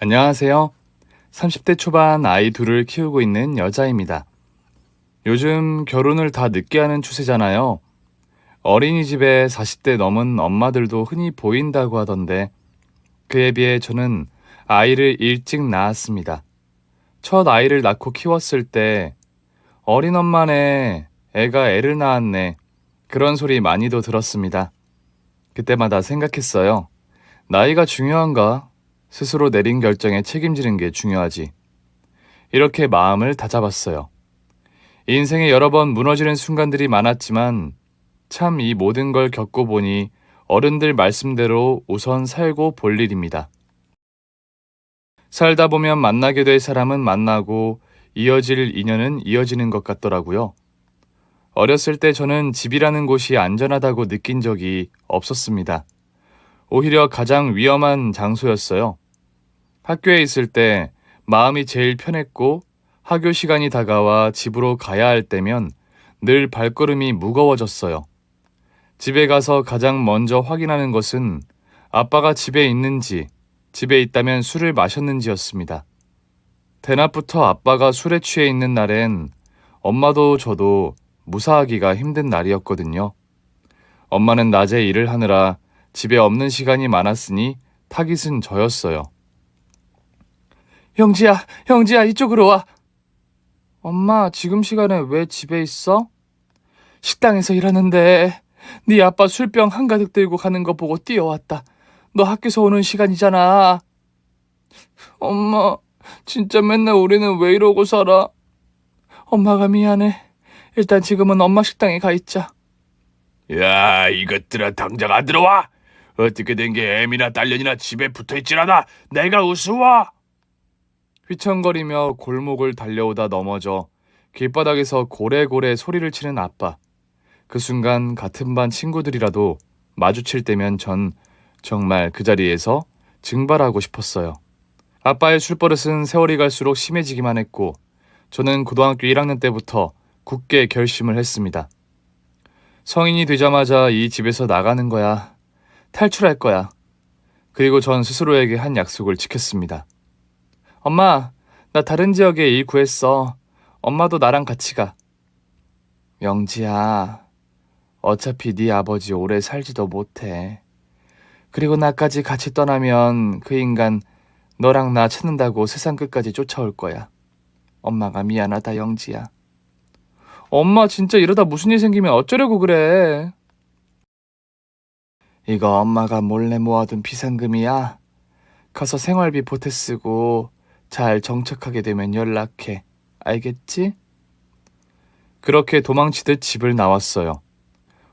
안녕하세요. 30대 초반 아이 둘을 키우고 있는 여자입니다. 요즘 결혼을 다 늦게 하는 추세잖아요. 어린이집에 40대 넘은 엄마들도 흔히 보인다고 하던데 그에 비해 저는 아이를 일찍 낳았습니다. 첫 아이를 낳고 키웠을 때 어린 엄마네, 애가 애를 낳았네. 그런 소리 많이도 들었습니다. 그때마다 생각했어요. 나이가 중요한가? 스스로 내린 결정에 책임지는 게 중요하지. 이렇게 마음을 다잡았어요. 인생에 여러 번 무너지는 순간들이 많았지만 참 이 모든 걸 겪고 보니 어른들 말씀대로 우선 살고 볼 일입니다. 살다 보면 만나게 될 사람은 만나고 이어질 인연은 이어지는 것 같더라고요. 어렸을 때 저는 집이라는 곳이 안전하다고 느낀 적이 없었습니다. 오히려 가장 위험한 장소였어요. 학교에 있을 때 마음이 제일 편했고 학교 시간이 다가와 집으로 가야 할 때면 늘 발걸음이 무거워졌어요. 집에 가서 가장 먼저 확인하는 것은 아빠가 집에 있는지, 집에 있다면 술을 마셨는지였습니다. 대낮부터 아빠가 술에 취해 있는 날엔 엄마도 저도 무사하기가 힘든 날이었거든요. 엄마는 낮에 일을 하느라 집에 없는 시간이 많았으니 타깃은 저였어요. 형지야, 이쪽으로 와. 엄마, 지금 시간에 왜 집에 있어? 식당에서 일하는데 네 아빠 술병 한가득 들고 가는 거 보고 뛰어왔다. 너 학교에서 오는 시간이잖아. 엄마, 진짜 맨날 우리는 왜 이러고 살아? 엄마가 미안해. 일단 지금은 엄마 식당에 가 있자. 야, 이것들아 당장 안 들어와! 어떻게 된 게 애미나 딸년이나 집에 붙어있질 않아! 내가 우스워! 휘청거리며 골목을 달려오다 넘어져 길바닥에서 고래고래 소리를 치는 아빠. 그 순간 같은 반 친구들이라도 마주칠 때면 전 정말 그 자리에서 증발하고 싶었어요. 아빠의 술버릇은 세월이 갈수록 심해지기만 했고 저는 고등학교 1학년 때부터 굳게 결심을 했습니다. 성인이 되자마자 이 집에서 나가는 거야. 탈출할 거야. 그리고 전 스스로에게 한 약속을 지켰습니다. 엄마, 나 다른 지역에 일 구했어. 엄마도 나랑 같이 가. 영지야, 어차피 네 아버지 오래 살지도 못해. 그리고 나까지 같이 떠나면 그 인간 너랑 나 찾는다고 세상 끝까지 쫓아올 거야. 엄마가 미안하다, 영지야. 엄마, 진짜 이러다 무슨 일 생기면 어쩌려고 그래? 이거 엄마가 몰래 모아둔 비상금이야. 가서 생활비 보태 쓰고 잘 정착하게 되면 연락해. 알겠지? 그렇게 도망치듯 집을 나왔어요.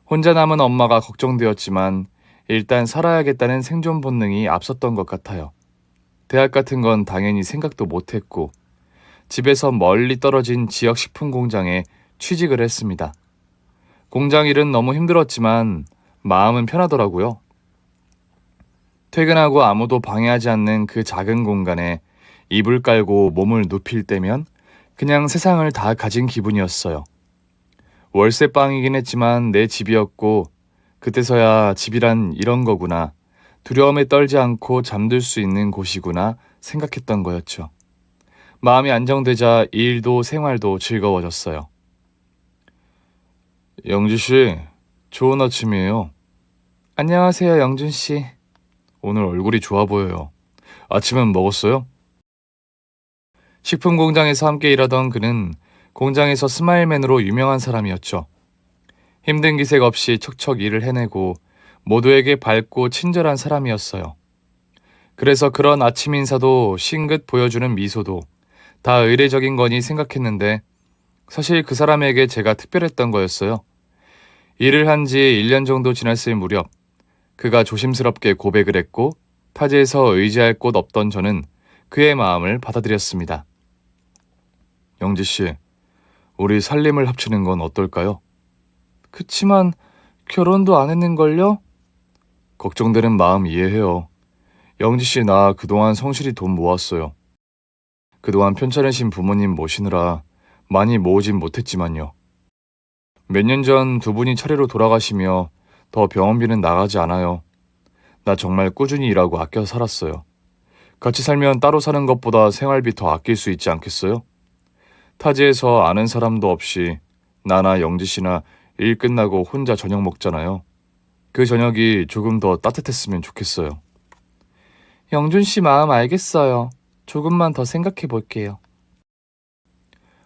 혼자 남은 엄마가 걱정되었지만 일단 살아야겠다는 생존 본능이 앞섰던 것 같아요. 대학 같은 건 당연히 생각도 못했고 집에서 멀리 떨어진 지역 식품 공장에 취직을 했습니다. 공장 일은 너무 힘들었지만 마음은 편하더라고요. 퇴근하고 아무도 방해하지 않는 그 작은 공간에 이불 깔고 몸을 눕힐 때면 그냥 세상을 다 가진 기분이었어요. 월세방이긴 했지만 내 집이었고 그때서야 집이란 이런 거구나. 두려움에 떨지 않고 잠들 수 있는 곳이구나 생각했던 거였죠. 마음이 안정되자 일도 생활도 즐거워졌어요. 영주씨, 좋은 아침이에요. 안녕하세요, 영준씨. 오늘 얼굴이 좋아 보여요. 아침은 먹었어요? 식품 공장에서 함께 일하던 그는 공장에서 스마일맨으로 유명한 사람이었죠. 힘든 기색 없이 척척 일을 해내고 모두에게 밝고 친절한 사람이었어요. 그래서 그런 아침 인사도 싱긋 보여주는 미소도 다 의례적인 거니 생각했는데 사실 그 사람에게 제가 특별했던 거였어요. 일을 한 지 1년 정도 지났을 무렵 그가 조심스럽게 고백을 했고 타지에서 의지할 곳 없던 저는 그의 마음을 받아들였습니다. 영지씨, 우리 살림을 합치는 건 어떨까요? 그치만 결혼도 안 했는걸요? 걱정되는 마음 이해해요. 영지씨, 나 그동안 성실히 돈 모았어요. 그동안 편찮으신 부모님 모시느라 많이 모으진 못했지만요. 몇 년 전 두 분이 차례로 돌아가시며 더 병원비는 나가지 않아요. 나 정말 꾸준히 일하고 아껴 살았어요. 같이 살면 따로 사는 것보다 생활비 더 아낄 수 있지 않겠어요? 타지에서 아는 사람도 없이 나나 영지 씨나 일 끝나고 혼자 저녁 먹잖아요. 그 저녁이 조금 더 따뜻했으면 좋겠어요. 영준 씨 마음 알겠어요. 조금만 더 생각해 볼게요.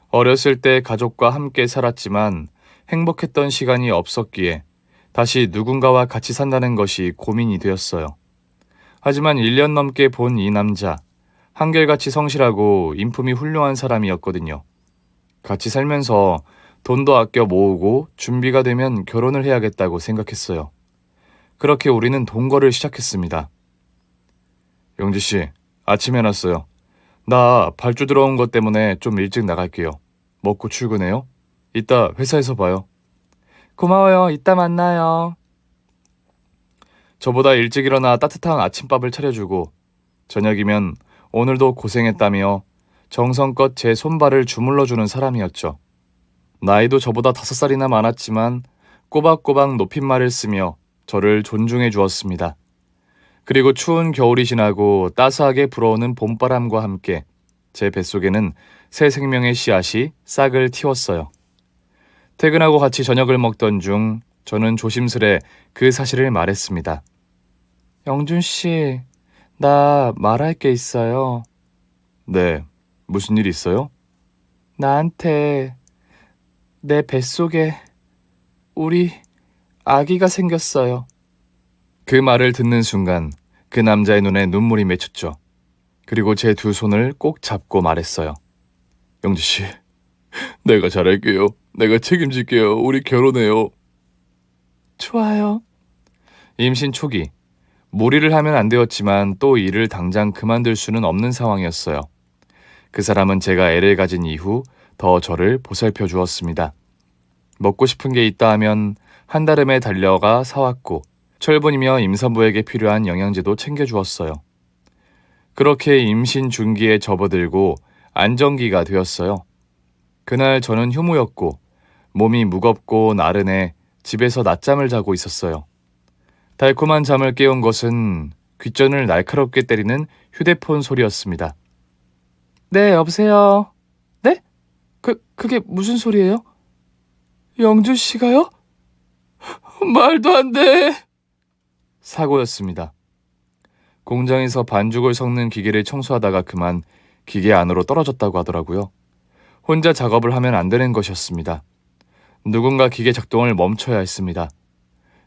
어렸을 때 가족과 함께 살았지만 행복했던 시간이 없었기에 다시 누군가와 같이 산다는 것이 고민이 되었어요. 하지만 1년 넘게 본 이 남자, 한결같이 성실하고 인품이 훌륭한 사람이었거든요. 같이 살면서 돈도 아껴 모으고 준비가 되면 결혼을 해야겠다고 생각했어요. 그렇게 우리는 동거를 시작했습니다. 영지 씨, 아침 해놨어요. 나 발주 들어온 것 때문에 좀 일찍 나갈게요. 먹고 출근해요. 이따 회사에서 봐요. 고마워요. 이따 만나요. 저보다 일찍 일어나 따뜻한 아침밥을 차려주고 저녁이면 오늘도 고생했다며 정성껏 제 손발을 주물러주는 사람이었죠. 나이도 저보다 5살이나 많았지만 꼬박꼬박 높임말을 쓰며 저를 존중해 주었습니다. 그리고 추운 겨울이 지나고 따스하게 불어오는 봄바람과 함께 제 뱃속에는 새 생명의 씨앗이 싹을 틔웠어요. 퇴근하고 같이 저녁을 먹던 중 저는 조심스레 그 사실을 말했습니다. 영준 씨, 나 말할 게 있어요. 네, 무슨 일 있어요? 나한테 내 뱃속에 우리 아기가 생겼어요. 그 말을 듣는 순간 그 남자의 눈에 눈물이 맺혔죠. 그리고 제 두 손을 꼭 잡고 말했어요. 영지 씨, 내가 잘할게요. 내가 책임질게요. 우리 결혼해요. 좋아요. 임신 초기, 무리를 하면 안 되었지만 또 일을 당장 그만둘 수는 없는 상황이었어요. 그 사람은 제가 애를 가진 이후 더 저를 보살펴 주었습니다. 먹고 싶은 게 있다 하면 한달음에 달려가 사왔고 철분이며 임산부에게 필요한 영양제도 챙겨주었어요. 그렇게 임신 중기에 접어들고 안정기가 되었어요. 그날 저는 휴무였고 몸이 무겁고 나른해 집에서 낮잠을 자고 있었어요. 달콤한 잠을 깨운 것은 귓전을 날카롭게 때리는 휴대폰 소리였습니다. 네, 여보세요? 네? 그게 무슨 소리예요? 영준 씨가요? 말도 안 돼. 사고였습니다. 공장에서 반죽을 섞는 기계를 청소하다가 그만 기계 안으로 떨어졌다고 하더라고요. 혼자 작업을 하면 안 되는 것이었습니다. 누군가 기계 작동을 멈춰야 했습니다.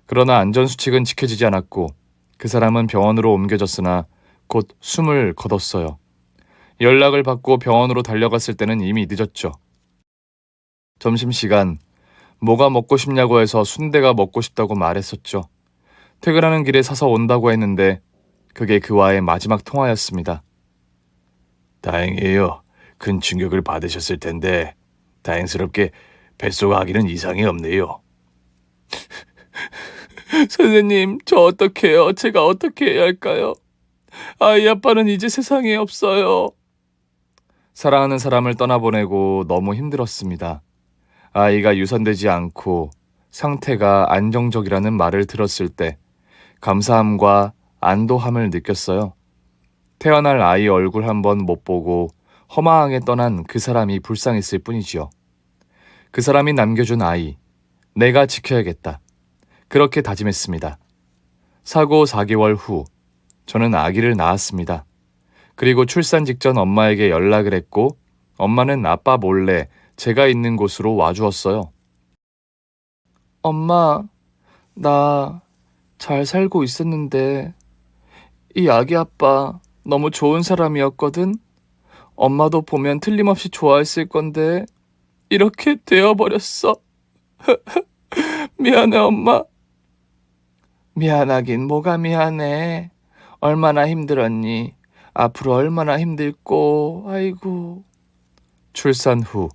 그러나 안전수칙은 지켜지지 않았고 그 사람은 병원으로 옮겨졌으나 곧 숨을 거뒀어요. 연락을 받고 병원으로 달려갔을 때는 이미 늦었죠. 점심시간, 뭐가 먹고 싶냐고 해서 순대가 먹고 싶다고 말했었죠. 퇴근하는 길에 사서 온다고 했는데 그게 그와의 마지막 통화였습니다. 다행이에요. 큰 충격을 받으셨을 텐데 다행스럽게 뱃속 아기는 이상이 없네요. 선생님, 저 어떡해요? 제가 어떻게 해야 할까요? 아이 아빠는 이제 세상에 없어요. 사랑하는 사람을 떠나보내고 너무 힘들었습니다. 아이가 유산되지 않고 상태가 안정적이라는 말을 들었을 때 감사함과 안도함을 느꼈어요. 태어날 아이 얼굴 한번 못 보고 허망하게 떠난 그 사람이 불쌍했을 뿐이지요. 그 사람이 남겨준 아이, 내가 지켜야겠다. 그렇게 다짐했습니다. 사고 4개월 후, 저는 아기를 낳았습니다. 그리고 출산 직전 엄마에게 연락을 했고, 엄마는 아빠 몰래 제가 있는 곳으로 와주었어요. 엄마, 나 잘 살고 있었는데, 이 아기 아빠 너무 좋은 사람이었거든? 엄마도 보면 틀림없이 좋아했을 건데, 이렇게 되어버렸어. 미안해, 엄마. 미안하긴 뭐가 미안해. 얼마나 힘들었니? 앞으로 얼마나 힘들고, 아이고. 출산 후,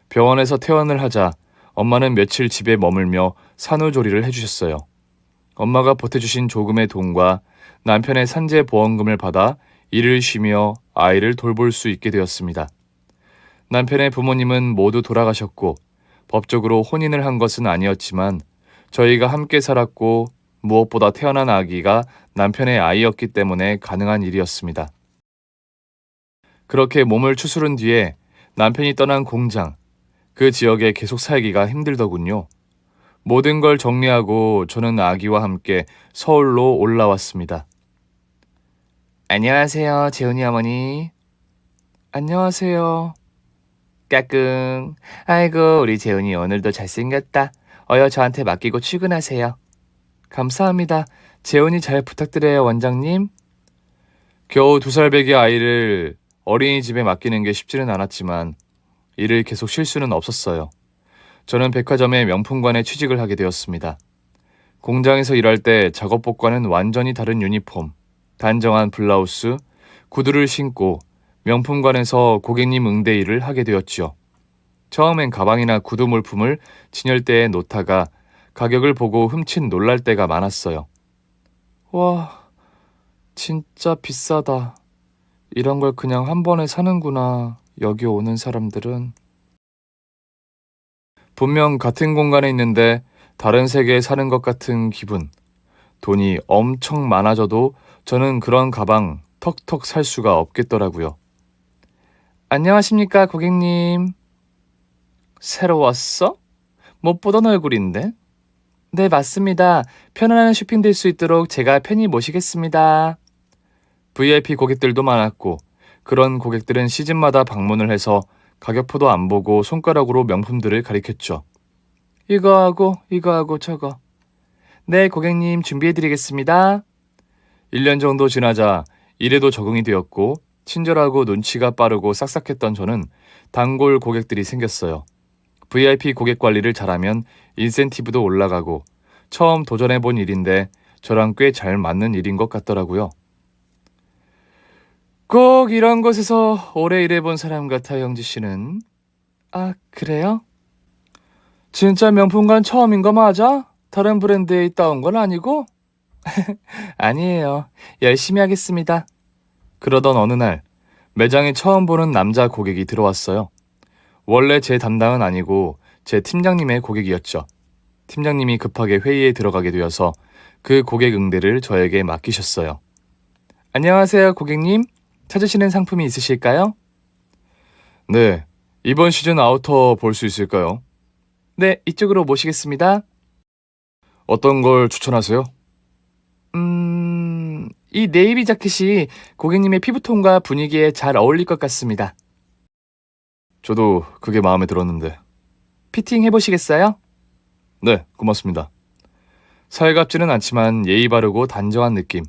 병원에서 퇴원을 하자 엄마는 며칠 집에 머물며 산후조리를 해주셨어요. 엄마가 보태주신 조금의 돈과 남편의 산재 보험금을 받아 일을 쉬며 아이를 돌볼 수 있게 되었습니다. 남편의 부모님은 모두 돌아가셨고 법적으로 혼인을 한 것은 아니었지만 저희가 함께 살았고 무엇보다 태어난 아기가 남편의 아이였기 때문에 가능한 일이었습니다. 그렇게 몸을 추스른 뒤에 남편이 떠난 공장, 그 지역에 계속 살기가 힘들더군요. 모든 걸 정리하고 저는 아기와 함께 서울로 올라왔습니다. 안녕하세요, 재훈이 어머니. 안녕하세요. 까꿍. 아이고, 우리 재훈이 오늘도 잘생겼다. 어여 저한테 맡기고 출근하세요. 감사합니다. 재훈이 잘 부탁드려요, 원장님. 겨우 2살 배기 아이를 어린이집에 맡기는 게 쉽지는 않았지만 일을 계속 쉴 수는 없었어요. 저는 백화점의 명품관에 취직을 하게 되었습니다. 공장에서 일할 때 작업복과는 완전히 다른 유니폼, 단정한 블라우스, 구두를 신고 명품관에서 고객님 응대 일을 하게 되었죠. 처음엔 가방이나 구두 물품을 진열대에 놓다가 가격을 보고 흠칫 놀랄 때가 많았어요. 와, 진짜 비싸다. 이런 걸 그냥 한 번에 사는구나. 여기 오는 사람들은. 분명 같은 공간에 있는데 다른 세계에 사는 것 같은 기분. 돈이 엄청 많아져도 저는 그런 가방 턱턱 살 수가 없겠더라고요. 안녕하십니까, 고객님. 새로 왔어? 못 보던 얼굴인데? 네, 맞습니다. 편안한 쇼핑 될 수 있도록 제가 편히 모시겠습니다. VIP 고객들도 많았고 그런 고객들은 시즌마다 방문을 해서 가격표도 안 보고 손가락으로 명품들을 가리켰죠. 이거하고 저거. 네, 고객님 준비해드리겠습니다. 1년 정도 지나자 일에도 적응이 되었고 친절하고 눈치가 빠르고 싹싹했던 저는 단골 고객들이 생겼어요. VIP 고객 관리를 잘하면 인센티브도 올라가고 처음 도전해본 일인데 저랑 꽤 잘 맞는 일인 것 같더라고요. 꼭 이런 곳에서 오래 일해본 사람 같아, 영지 씨는. 아, 그래요? 진짜 명품관 처음인 거 맞아? 다른 브랜드에 있다 온 건 아니고? 아니에요. 열심히 하겠습니다. 그러던 어느 날 매장에 처음 보는 남자 고객이 들어왔어요. 원래 제 담당은 아니고 제 팀장님의 고객이었죠. 팀장님이 급하게 회의에 들어가게 되어서 그 고객 응대를 저에게 맡기셨어요. 안녕하세요, 고객님. 찾으시는 상품이 있으실까요? 네, 이번 시즌 아우터 볼 수 있을까요? 네, 이쪽으로 모시겠습니다. 어떤 걸 추천하세요? 이 네이비 자켓이 고객님의 피부톤과 분위기에 잘 어울릴 것 같습니다. 저도 그게 마음에 들었는데. 피팅 해보시겠어요? 네, 고맙습니다. 살갑지는 않지만 예의 바르고 단정한 느낌,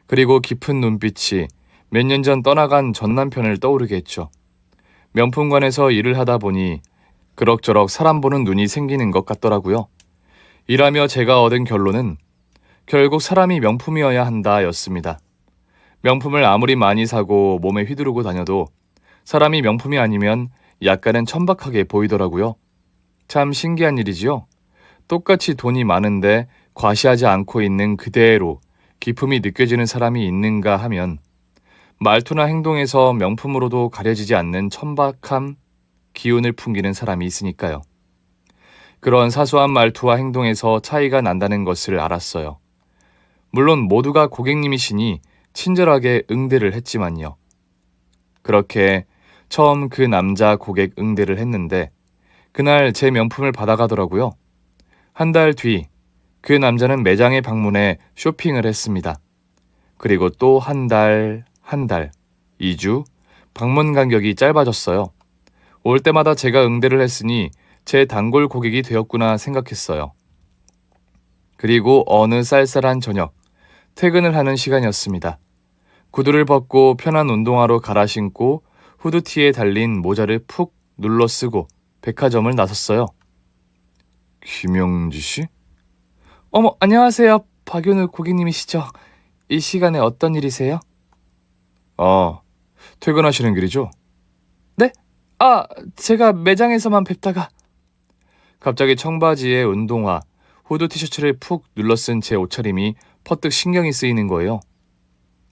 그리고 깊은 눈빛이 몇 년 전 떠나간 전 남편을 떠오르게 했죠. 명품관에서 일을 하다 보니 그럭저럭 사람 보는 눈이 생기는 것 같더라고요. 일하며 제가 얻은 결론은 결국 사람이 명품이어야 한다 였습니다. 명품을 아무리 많이 사고 몸에 휘두르고 다녀도 사람이 명품이 아니면 약간은 천박하게 보이더라고요. 참 신기한 일이지요. 똑같이 돈이 많은데 과시하지 않고 있는 그대로 기품이 느껴지는 사람이 있는가 하면 말투나 행동에서 명품으로도 가려지지 않는 천박함, 기운을 풍기는 사람이 있으니까요. 그런 사소한 말투와 행동에서 차이가 난다는 것을 알았어요. 물론 모두가 고객님이시니 친절하게 응대를 했지만요. 그렇게 처음 그 남자 고객 응대를 했는데 그날 제 명품을 받아가더라고요. 한 달 뒤 그 남자는 매장에 방문해 쇼핑을 했습니다. 그리고 또 한 달, 2주, 방문 간격이 짧아졌어요. 올 때마다 제가 응대를 했으니 제 단골 고객이 되었구나 생각했어요. 그리고 어느 쌀쌀한 저녁, 퇴근을 하는 시간이었습니다. 구두를 벗고 편한 운동화로 갈아 신고 후드티에 달린 모자를 푹 눌러 쓰고 백화점을 나섰어요. 김영지 씨? 어머, 안녕하세요. 박윤우 고객님이시죠? 이 시간에 어떤 일이세요? 아, 퇴근하시는 길이죠? 네? 아, 제가 매장에서만 뵙다가. 갑자기 청바지에 운동화, 후드 티셔츠를 푹 눌러 쓴 제 옷차림이 퍼뜩 신경이 쓰이는 거예요.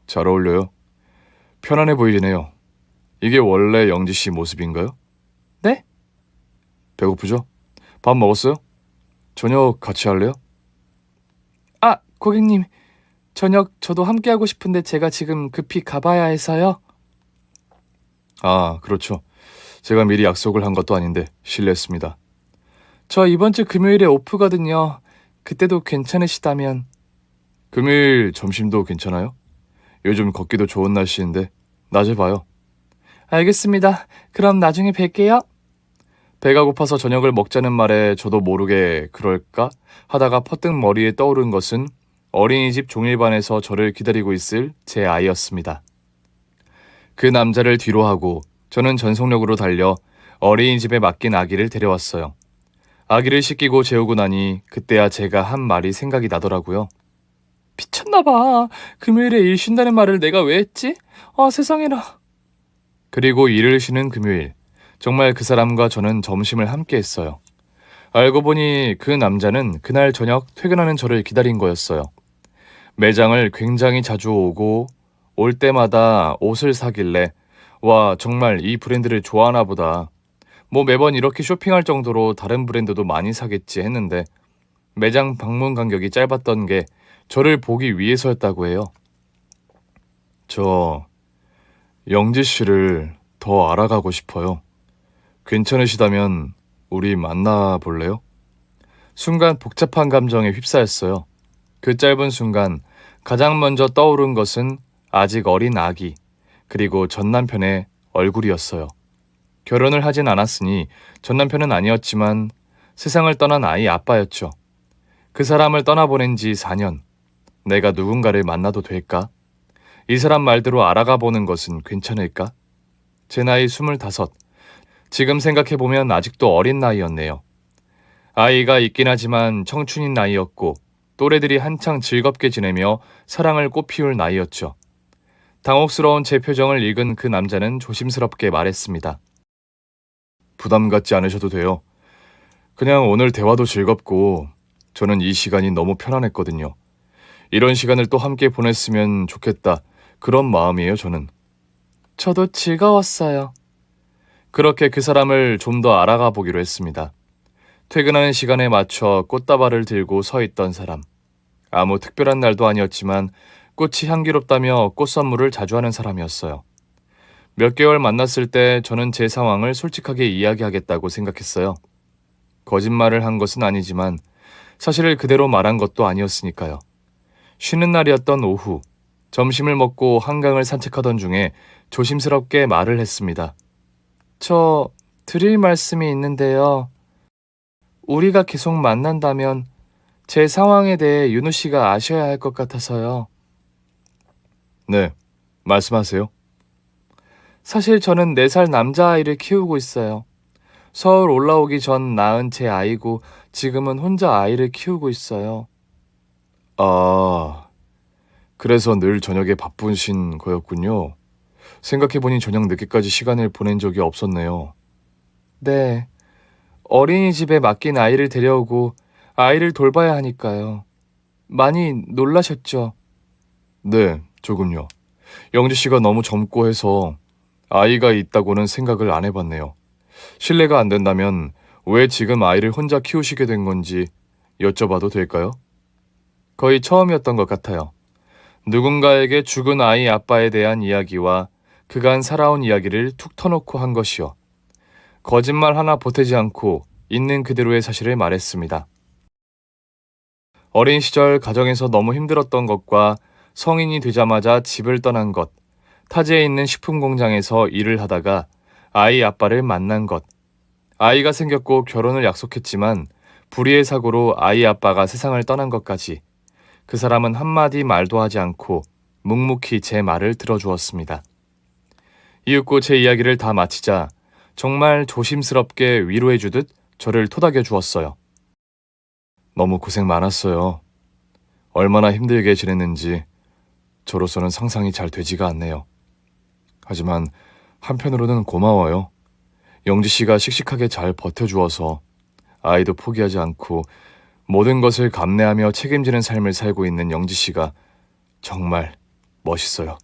잘 어울려요. 편안해 보이네요. 이게 원래 영지 씨 모습인가요? 네? 배고프죠? 밥 먹었어요? 저녁 같이 할래요? 아, 고객님. 저녁 저도 함께 하고 싶은데 제가 지금 급히 가봐야 해서요. 아, 그렇죠. 제가 미리 약속을 한 것도 아닌데 실례했습니다. 저 이번 주 금요일에 오프거든요. 그때도 괜찮으시다면. 금요일 점심도 괜찮아요? 요즘 걷기도 좋은 날씨인데 낮에 봐요. 알겠습니다. 그럼 나중에 뵐게요. 배가 고파서 저녁을 먹자는 말에 저도 모르게 그럴까 하다가 퍼뜩 머리에 떠오른 것은 어린이집 종일반에서 저를 기다리고 있을 제 아이였습니다. 그 남자를 뒤로 하고 저는 전속력으로 달려 어린이집에 맡긴 아기를 데려왔어요. 아기를 씻기고 재우고 나니 그때야 제가 한 말이 생각이 나더라고요. 미쳤나봐. 금요일에 일 쉰다는 말을 내가 왜 했지? 아, 세상에나. 그리고 일을 쉬는 금요일. 정말 그 사람과 저는 점심을 함께 했어요. 알고 보니 그 남자는 그날 저녁 퇴근하는 저를 기다린 거였어요. 매장을 굉장히 자주 오고 올 때마다 옷을 사길래 와, 정말 이 브랜드를 좋아하나 보다. 뭐 매번 이렇게 쇼핑할 정도로 다른 브랜드도 많이 사겠지 했는데 매장 방문 간격이 짧았던 게 저를 보기 위해서였다고 해요. 저 영지 씨를 더 알아가고 싶어요. 괜찮으시다면 우리 만나 볼래요? 순간 복잡한 감정에 휩싸였어요. 그 짧은 순간 가장 먼저 떠오른 것은 아직 어린 아기, 그리고 전 남편의 얼굴이었어요. 결혼을 하진 않았으니 전 남편은 아니었지만 세상을 떠난 아이 아빠였죠. 그 사람을 떠나보낸 지 4년. 내가 누군가를 만나도 될까? 이 사람 말대로 알아가 보는 것은 괜찮을까? 제 나이 25. 지금 생각해보면 아직도 어린 나이였네요. 아이가 있긴 하지만 청춘인 나이였고 또래들이 한창 즐겁게 지내며 사랑을 꽃피울 나이였죠. 당혹스러운 제 표정을 읽은 그 남자는 조심스럽게 말했습니다. 부담 갖지 않으셔도 돼요. 그냥 오늘 대화도 즐겁고 저는 이 시간이 너무 편안했거든요. 이런 시간을 또 함께 보냈으면 좋겠다. 그런 마음이에요, 저는. 저도 즐거웠어요. 그렇게 그 사람을 좀 더 알아가 보기로 했습니다. 퇴근하는 시간에 맞춰 꽃다발을 들고 서 있던 사람. 아무 특별한 날도 아니었지만 꽃이 향기롭다며 꽃 선물을 자주 하는 사람이었어요. 몇 개월 만났을 때 저는 제 상황을 솔직하게 이야기하겠다고 생각했어요. 거짓말을 한 것은 아니지만 사실을 그대로 말한 것도 아니었으니까요. 쉬는 날이었던 오후, 점심을 먹고 한강을 산책하던 중에 조심스럽게 말을 했습니다. 저 드릴 말씀이 있는데요. 우리가 계속 만난다면 제 상황에 대해 윤우 씨가 아셔야 할 것 같아서요. 네, 말씀하세요. 사실 저는 4살 남자아이를 키우고 있어요. 서울 올라오기 전 낳은 제 아이고 지금은 혼자 아이를 키우고 있어요. 아, 그래서 늘 저녁에 바쁘신 거였군요. 생각해보니 저녁 늦게까지 시간을 보낸 적이 없었네요. 네, 어린이집에 맡긴 아이를 데려오고 아이를 돌봐야 하니까요. 많이 놀라셨죠? 네, 조금요. 영지 씨가 너무 젊고 해서 아이가 있다고는 생각을 안 해봤네요. 실례가 안 된다면 왜 지금 아이를 혼자 키우시게 된 건지 여쭤봐도 될까요? 거의 처음이었던 것 같아요. 누군가에게 죽은 아이 아빠에 대한 이야기와 그간 살아온 이야기를 툭 터놓고 한 것이요. 거짓말 하나 보태지 않고 있는 그대로의 사실을 말했습니다. 어린 시절 가정에서 너무 힘들었던 것과 성인이 되자마자 집을 떠난 것, 타지에 있는 식품 공장에서 일을 하다가 아이 아빠를 만난 것, 아이가 생겼고 결혼을 약속했지만 불의의 사고로 아이 아빠가 세상을 떠난 것까지 그 사람은 한마디 말도 하지 않고 묵묵히 제 말을 들어주었습니다. 이윽고 제 이야기를 다 마치자 정말 조심스럽게 위로해주듯 저를 토닥여 주었어요. 너무 고생 많았어요. 얼마나 힘들게 지냈는지 저로서는 상상이 잘 되지가 않네요. 하지만 한편으로는 고마워요. 영지 씨가 씩씩하게 잘 버텨주어서 아이도 포기하지 않고 모든 것을 감내하며 책임지는 삶을 살고 있는 영지 씨가 정말 멋있어요.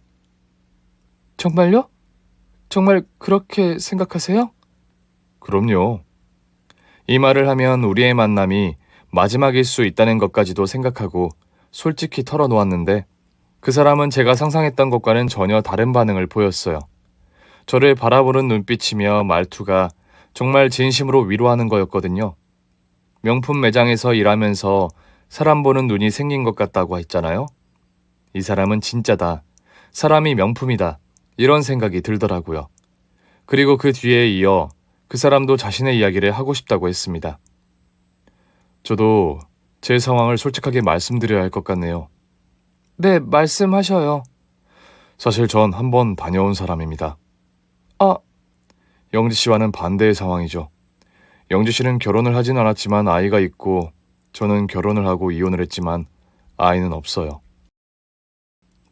정말요? 정말 그렇게 생각하세요? 그럼요. 이 말을 하면 우리의 만남이 마지막일 수 있다는 것까지도 생각하고 솔직히 털어놓았는데 그 사람은 제가 상상했던 것과는 전혀 다른 반응을 보였어요. 저를 바라보는 눈빛이며 말투가 정말 진심으로 위로하는 거였거든요. 명품 매장에서 일하면서 사람 보는 눈이 생긴 것 같다고 했잖아요. 이 사람은 진짜다. 사람이 명품이다. 이런 생각이 들더라고요. 그리고 그 뒤에 이어 그 사람도 자신의 이야기를 하고 싶다고 했습니다. 저도 제 상황을 솔직하게 말씀드려야 할 것 같네요. 네, 말씀하셔요. 사실 전 한 번 다녀온 사람입니다. 아, 영지 씨와는 반대의 상황이죠. 영지 씨는 결혼을 하진 않았지만 아이가 있고 저는 결혼을 하고 이혼을 했지만 아이는 없어요.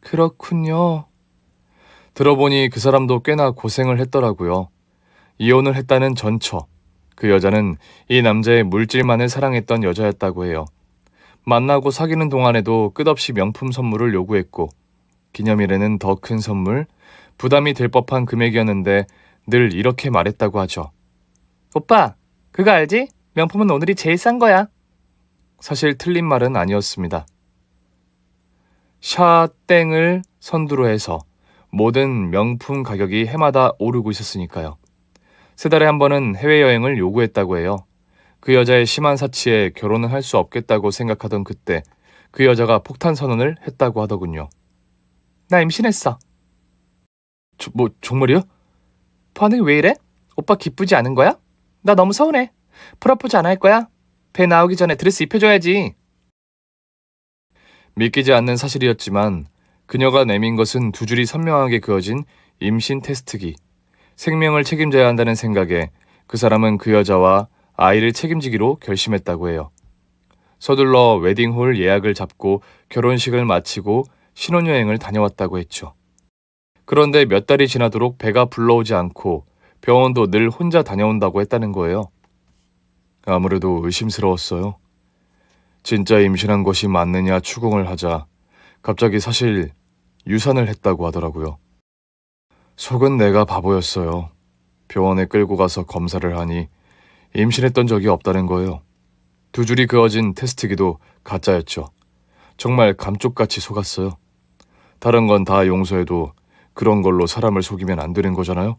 그렇군요. 들어보니 그 사람도 꽤나 고생을 했더라고요. 이혼을 했다는 전처. 그 여자는 이 남자의 물질만을 사랑했던 여자였다고 해요. 만나고 사귀는 동안에도 끝없이 명품 선물을 요구했고 기념일에는 더 큰 선물, 부담이 될 법한 금액이었는데 늘 이렇게 말했다고 하죠. 오빠, 그거 알지? 명품은 오늘이 제일 싼 거야. 사실 틀린 말은 아니었습니다. 샤땡을 선두로 해서 모든 명품 가격이 해마다 오르고 있었으니까요. 3달에 한 번은 해외여행을 요구했다고 해요. 그 여자의 심한 사치에 결혼을 할 수 없겠다고 생각하던 그때 그 여자가 폭탄 선언을 했다고 하더군요. 나 임신했어. 정말이야? 반응이 왜 이래? 오빠 기쁘지 않은 거야? 나 너무 서운해. 프로포즈 안 할 거야? 배 나오기 전에 드레스 입혀줘야지. 믿기지 않는 사실이었지만 그녀가 내민 것은 2줄이 선명하게 그어진 임신 테스트기. 생명을 책임져야 한다는 생각에 그 사람은 그 여자와 아이를 책임지기로 결심했다고 해요. 서둘러 웨딩홀 예약을 잡고 결혼식을 마치고 신혼여행을 다녀왔다고 했죠. 그런데 몇 달이 지나도록 배가 불러오지 않고 병원도 늘 혼자 다녀온다고 했다는 거예요. 아무래도 의심스러웠어요. 진짜 임신한 것이 맞느냐 추궁을 하자 갑자기 사실 유산을 했다고 하더라고요. 속은 내가 바보였어요. 병원에 끌고 가서 검사를 하니 임신했던 적이 없다는 거예요. 2줄이 그어진 테스트기도 가짜였죠. 정말 감쪽같이 속았어요. 다른 건 다 용서해도 그런 걸로 사람을 속이면 안 되는 거잖아요.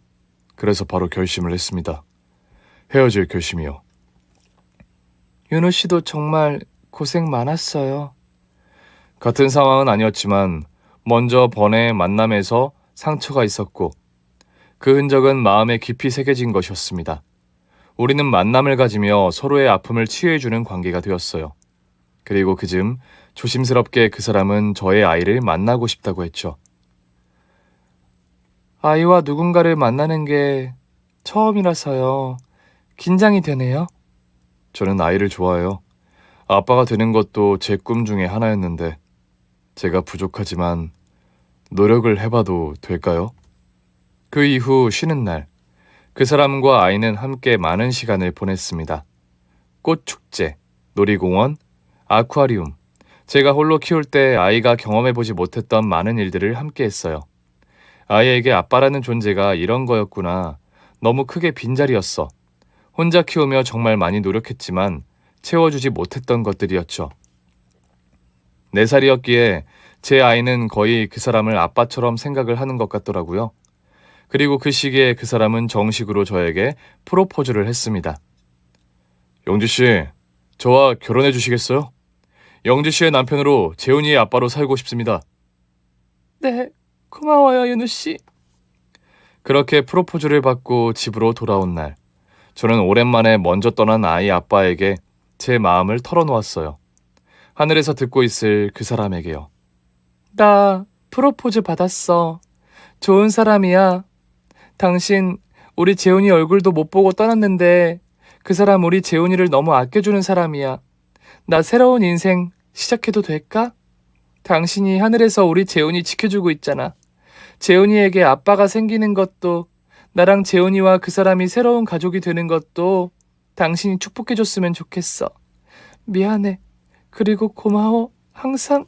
그래서 바로 결심을 했습니다. 헤어질 결심이요. 윤호 씨도 정말 고생 많았어요. 같은 상황은 아니었지만 먼저 번의 만남에서 상처가 있었고 그 흔적은 마음에 깊이 새겨진 것이었습니다. 우리는 만남을 가지며 서로의 아픔을 치유해주는 관계가 되었어요. 그리고 그즈음 조심스럽게 그 사람은 저의 아이를 만나고 싶다고 했죠. 아이와 누군가를 만나는 게 처음이라서요. 긴장이 되네요. 저는 아이를 좋아해요. 아빠가 되는 것도 제 꿈 중에 하나였는데 제가 부족하지만 노력을 해봐도 될까요? 그 이후 쉬는 날, 그 사람과 아이는 함께 많은 시간을 보냈습니다. 꽃축제, 놀이공원, 아쿠아리움. 제가 홀로 키울 때 아이가 경험해보지 못했던 많은 일들을 함께 했어요. 아이에게 아빠라는 존재가 이런 거였구나. 너무 크게 빈자리였어. 혼자 키우며 정말 많이 노력했지만 채워주지 못했던 것들이었죠. 4살이었기에 제 아이는 거의 그 사람을 아빠처럼 생각을 하는 것 같더라고요. 그리고 그 시기에 그 사람은 정식으로 저에게 프로포즈를 했습니다. 영지 씨, 저와 결혼해 주시겠어요? 영지 씨의 남편으로 재훈이의 아빠로 살고 싶습니다. 네, 고마워요, 윤우 씨. 그렇게 프로포즈를 받고 집으로 돌아온 날, 저는 오랜만에 먼저 떠난 아이 아빠에게 제 마음을 털어놓았어요. 하늘에서 듣고 있을 그 사람에게요. 나 프로포즈 받았어. 좋은 사람이야. 당신 우리 재훈이 얼굴도 못 보고 떠났는데 그 사람 우리 재훈이를 너무 아껴주는 사람이야. 나 새로운 인생 시작해도 될까? 당신이 하늘에서 우리 재훈이 지켜주고 있잖아. 재훈이에게 아빠가 생기는 것도 나랑 재훈이와 그 사람이 새로운 가족이 되는 것도 당신이 축복해줬으면 좋겠어. 미안해. 그리고 고마워. 항상.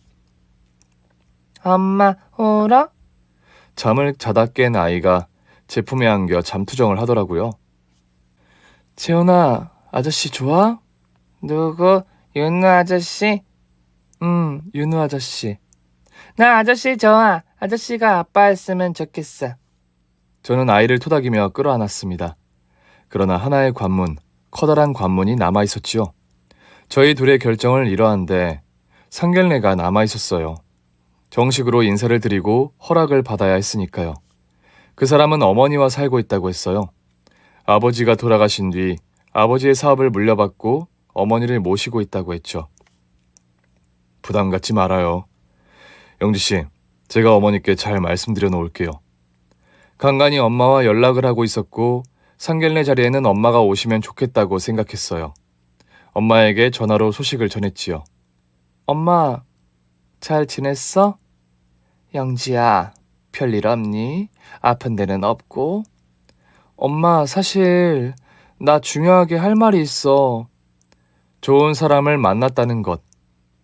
엄마 울어? 잠을 자다 깬 아이가 제 품에 안겨 잠투정을 하더라고요. 재훈아, 아저씨 좋아? 누구? 윤우 아저씨? 윤우 아저씨. 나 아저씨 좋아. 아저씨가 아빠였으면 좋겠어. 저는 아이를 토닥이며 끌어안았습니다. 그러나 하나의 관문, 커다란 관문이 남아있었지요. 저희 둘의 결정을 이러한데 상견례가 남아있었어요. 정식으로 인사를 드리고 허락을 받아야 했으니까요. 그 사람은 어머니와 살고 있다고 했어요. 아버지가 돌아가신 뒤 아버지의 사업을 물려받고 어머니를 모시고 있다고 했죠. 부담 갖지 말아요. 영지씨, 제가 어머니께 잘 말씀드려 놓을게요. 간간히 엄마와 연락을 하고 있었고 상견례 자리에는 엄마가 오시면 좋겠다고 생각했어요. 엄마에게 전화로 소식을 전했지요. 엄마, 잘 지냈어? 영지야, 별일 없니? 아픈 데는 없고? 엄마, 사실 나 중요하게 할 말이 있어. 좋은 사람을 만났다는 것,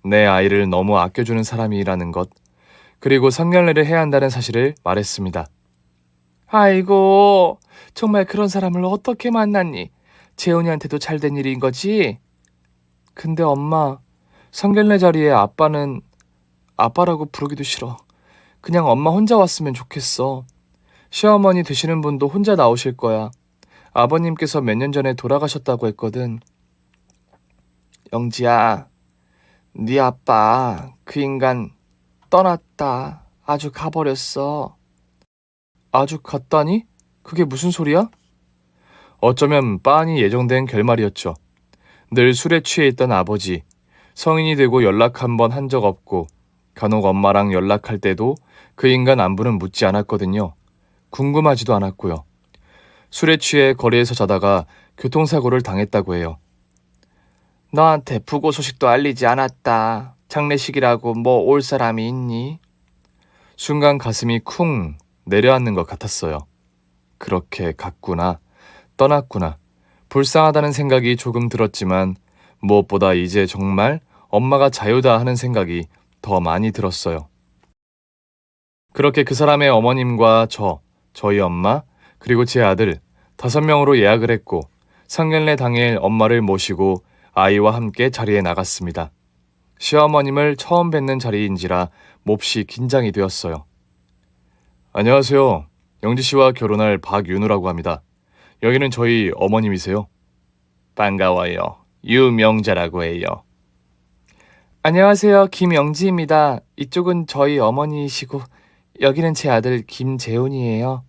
내 아이를 너무 아껴주는 사람이라는 것, 그리고 상견례를 해야 한다는 사실을 말했습니다. 아이고, 정말 그런 사람을 어떻게 만났니? 재훈이한테도 잘 된 일인 거지? 근데 엄마, 상견례 자리에 아빠는 아빠라고 부르기도 싫어. 그냥 엄마 혼자 왔으면 좋겠어. 시어머니 되시는 분도 혼자 나오실 거야. 아버님께서 몇 년 전에 돌아가셨다고 했거든. 영지야, 네 아빠 그 인간 떠났다. 아주 가버렸어. 아주 갔다니? 그게 무슨 소리야? 어쩌면 빤히 예정된 결말이었죠. 늘 술에 취해 있던 아버지, 성인이 되고 연락 한 번 한 적 없고 간혹 엄마랑 연락할 때도 그 인간 안부는 묻지 않았거든요. 궁금하지도 않았고요. 술에 취해 거리에서 자다가 교통사고를 당했다고 해요. 너한테 부고 소식도 알리지 않았다. 장례식이라고 뭐 올 사람이 있니? 순간 가슴이 쿵 내려앉는 것 같았어요. 그렇게 갔구나, 떠났구나. 불쌍하다는 생각이 조금 들었지만 무엇보다 이제 정말 엄마가 자유다 하는 생각이 더 많이 들었어요. 그렇게 그 사람의 어머님과 저희 엄마, 그리고 제 아들 5명으로 예약을 했고 상견례 당일 엄마를 모시고 아이와 함께 자리에 나갔습니다. 시어머님을 처음 뵙는 자리인지라 몹시 긴장이 되었어요. 안녕하세요. 영지씨와 결혼할 박윤우라고 합니다. 여기는 저희 어머님이세요. 반가워요. 유명자라고 해요. 안녕하세요. 김영지입니다. 이쪽은 저희 어머니이시고 여기는 제 아들 김재훈이에요.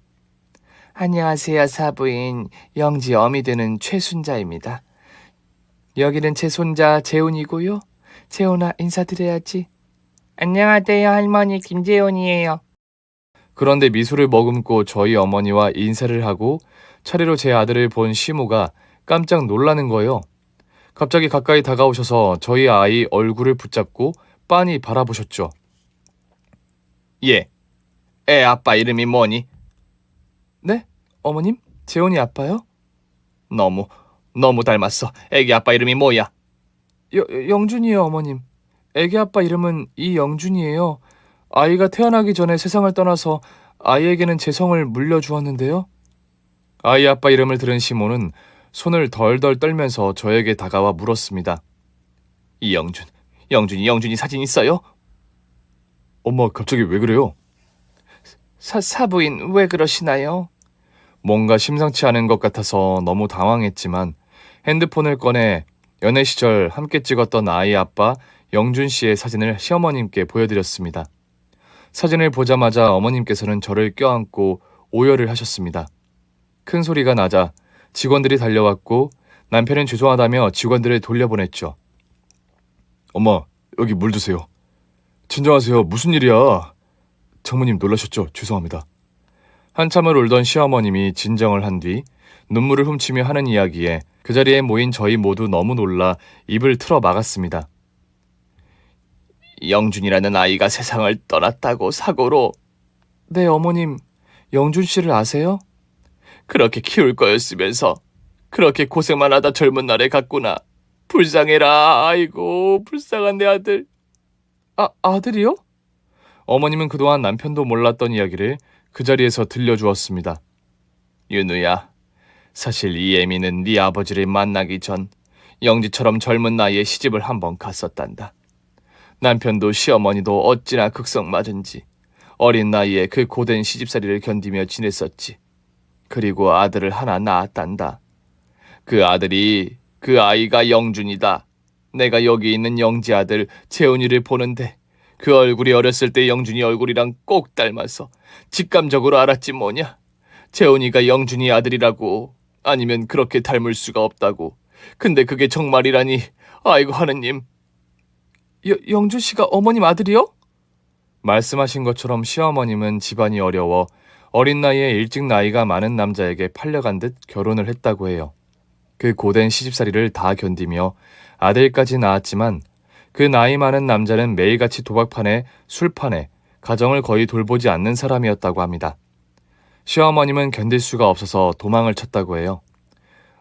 안녕하세요. 사부인 영지 어미 되는 최순자입니다. 여기는 제 손자 재훈이고요. 재훈아, 인사드려야지. 안녕하세요. 할머니 김재훈이에요. 그런데 미소를 머금고 저희 어머니와 인사를 하고 차례로 제 아들을 본 시모가 깜짝 놀라는 거예요. 갑자기 가까이 다가오셔서 저희 아이 얼굴을 붙잡고 빤히 바라보셨죠. 예, 애 아빠 이름이 뭐니? 네? 어머님? 재훈이 아빠요? 너무 닮았어. 애기 아빠 이름이 뭐야? 영준이요, 어머님. 애기 아빠 이름은 이영준이에요. 아이가 태어나기 전에 세상을 떠나서 아이에게는 제 성을 물려주었는데요. 아이 아빠 이름을 들은 시모는 손을 덜덜 떨면서 저에게 다가와 물었습니다. 영준이 사진 있어요? 엄마, 갑자기 왜 그래요? 사부인 왜 그러시나요? 뭔가 심상치 않은 것 같아서 너무 당황했지만 핸드폰을 꺼내 연애 시절 함께 찍었던 아이 아빠 영준 씨의 사진을 시어머님께 보여드렸습니다. 사진을 보자마자 어머님께서는 저를 껴안고 오열을 하셨습니다. 큰 소리가 나자 직원들이 달려왔고 남편은 죄송하다며 직원들을 돌려보냈죠. 엄마, 여기 물 드세요. 진정하세요. 무슨 일이야? 장모님 놀라셨죠? 죄송합니다. 한참을 울던 시어머님이 진정을 한 뒤 눈물을 훔치며 하는 이야기에 그 자리에 모인 저희 모두 너무 놀라 입을 틀어 막았습니다. 영준이라는 아이가 세상을 떠났다고 사고로. 네, 어머님. 영준 씨를 아세요? 그렇게 키울 거였으면서 그렇게 고생만 하다 젊은 날에 갔구나. 불쌍해라. 아이고, 불쌍한 내 아들. 아들이요? 어머님은 그동안 남편도 몰랐던 이야기를 그 자리에서 들려주었습니다. 윤우야, 사실 이 애미는 네 아버지를 만나기 전 영지처럼 젊은 나이에 시집을 한번 갔었단다. 남편도 시어머니도 어찌나 극성맞은지 어린 나이에 그 고된 시집살이를 견디며 지냈었지. 그리고 아들을 하나 낳았단다. 그 아이가 영준이다. 내가 여기 있는 영지 아들 재훈이를 보는데 그 얼굴이 어렸을 때 영준이 얼굴이랑 꼭 닮아서 직감적으로 알았지 뭐냐. 재훈이가 영준이 아들이라고. 아니면 그렇게 닮을 수가 없다고. 근데 그게 정말이라니. 아이고 하느님. 영준 씨가 어머님 아들이요? 말씀하신 것처럼 시어머님은 집안이 어려워 어린 나이에 일찍 나이가 많은 남자에게 팔려간 듯 결혼을 했다고 해요. 그 고된 시집살이를 다 견디며 아들까지 낳았지만 그 나이 많은 남자는 매일같이 도박판에 술판에 가정을 거의 돌보지 않는 사람이었다고 합니다. 시어머님은 견딜 수가 없어서 도망을 쳤다고 해요.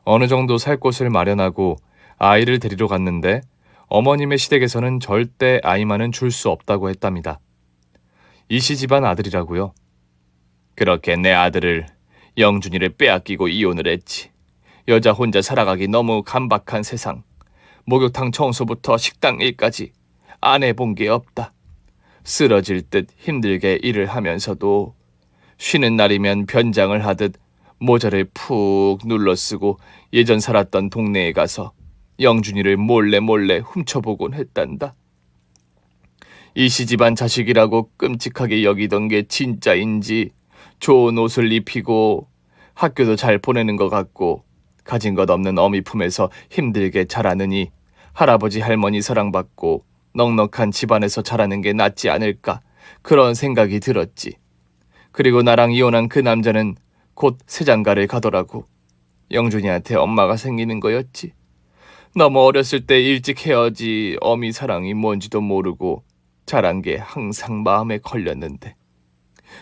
어느 정도 살 곳을 마련하고 아이를 데리러 갔는데 어머님의 시댁에서는 절대 아이만은 줄 수 없다고 했답니다. 이씨 집안 아들이라고요. 그렇게 내 아들을 영준이를 빼앗기고 이혼을 했지. 여자 혼자 살아가기 너무 간박한 세상. 목욕탕 청소부터 식당 일까지 안 해본 게 없다. 쓰러질 듯 힘들게 일을 하면서도 쉬는 날이면 변장을 하듯 모자를 푹 눌러 쓰고 예전 살았던 동네에 가서 영준이를 몰래 훔쳐보곤 했단다. 이씨 집안 자식이라고 끔찍하게 여기던 게 진짜인지 좋은 옷을 입히고 학교도 잘 보내는 것 같고 가진 것 없는 어미 품에서 힘들게 자라느니 할아버지 할머니 사랑받고 넉넉한 집안에서 자라는 게 낫지 않을까 그런 생각이 들었지. 그리고 나랑 이혼한 그 남자는 곧 새장가를 가더라고. 영준이한테 엄마가 생기는 거였지. 너무 어렸을 때 일찍 헤어지 어미 사랑이 뭔지도 모르고 자란 게 항상 마음에 걸렸는데